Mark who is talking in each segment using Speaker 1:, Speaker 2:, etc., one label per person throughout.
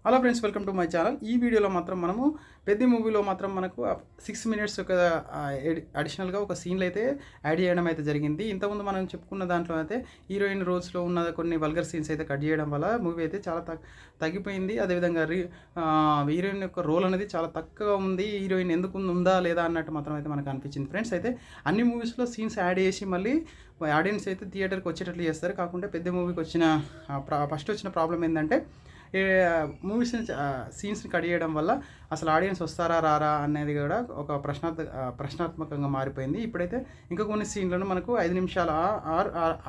Speaker 1: Hello friends, welcome to my channel. ఈ వీడియోలో మాత్రం మనము పెద్ద మూవీలో మాత్రం మనకు 6 మినిట్స్ ఒక అడిషనల్గా ఒక సీన్లు అయితే యాడ్ చేయడం అయితే జరిగింది. ఇంతకుముందు మనం చెప్పుకున్న దాంట్లో అయితే హీరోయిన్ రోల్స్లో ఉన్న కొన్ని వల్గర్ సీన్స్ అయితే కట్ చేయడం వల్ల మూవీ అయితే చాలా తగ్గిపోయింది. అదేవిధంగా హీరోయిన్ యొక్క రోల్ అనేది చాలా తక్కువగా ఉంది. హీరోయిన్ ఎందుకు ఉందా లేదా అన్నట్టు మాత్రం అయితే మనకు అనిపించింది. ఫ్రెండ్స్ అయితే అన్ని మూవీస్లో సీన్స్ యాడ్ చేసి మళ్ళీ ఆడియన్స్ అయితే థియేటర్కి వచ్చేటట్లు చేస్తారు. కాకుండా పెద్ద మూవీకి వచ్చిన ఫస్ట్ వచ్చిన ప్రాబ్లం ఏంటంటే మూవీస్ సీన్స్ని కట్ చేయడం వల్ల అసలు ఆడియన్స్ వస్తారా రారా అనేది కూడా ఒక ప్రశ్నాత్మకంగా మారిపోయింది. ఇప్పుడైతే ఇంకా కొన్ని సీన్లను మనకు 5 నిమిషాల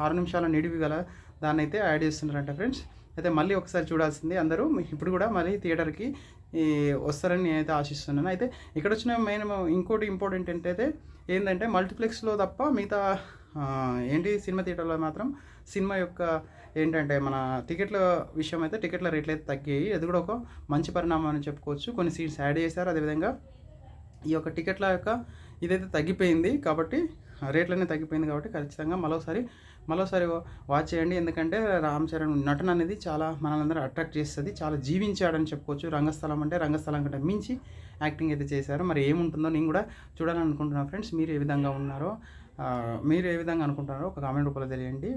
Speaker 1: 6 నిమిషాల నిడివి గల దాన్ని అయితే యాడ్ చేస్తున్నారంట ఫ్రెండ్స్. అయితే మళ్ళీ ఒకసారి చూడాల్సింది అందరూ. ఇప్పుడు కూడా మళ్ళీ థియేటర్కి వస్తారని నేనైతే ఆశిస్తున్నాను. అయితే ఇక్కడ వచ్చిన మెయిన్ ఇంకోటి ఇంపార్టెంట్ ఏంటంటే మల్టీప్లెక్స్లో తప్ప మిగతా సినిమా థియేటర్లో మాత్రం సినిమా యొక్క మన టికెట్ల విషయం అయితే టికెట్ల రేట్లు అయితే తగ్గాయి. అది కూడా ఒక మంచి పరిణామం అని చెప్పుకోవచ్చు. కొన్ని సీట్స్ యాడ్ చేశారు. అదేవిధంగా ఈ యొక్క టికెట్ల యొక్క ఇదైతే తగ్గిపోయింది కాబట్టి రేట్లనే తగ్గిపోయింది కాబట్టి ఖచ్చితంగా మరోసారి వాచ్ చేయండి. ఎందుకంటే రామ్ చరణ్ నటన అనేది చాలా మనల్ని అట్రాక్ట్ చేస్తుంది. చాలా జీవించాడని చెప్పుకోవచ్చు. రంగస్థలం కంటే మించి యాక్టింగ్ అయితే చేశారు. మరి ఏముంటుందో నేను కూడా చూడాలనుకుంటున్నాను ఫ్రెండ్స్. మీరు ఏ విధంగా అనుకుంటున్నారో ఒక కామెంట్ రూపంలో తెలియండి.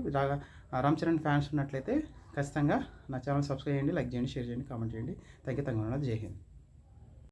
Speaker 1: రామ్ చరణ్ ఫ్యాన్స్ ఉన్నట్లయితే ఖచ్చితంగా నా ఛానల్ సబ్స్క్రైబ్ చేయండి, లైక్ చేయండి, షేర్ చేయండి, కామెంట్ చేయండి. Thank you. జై హింద్.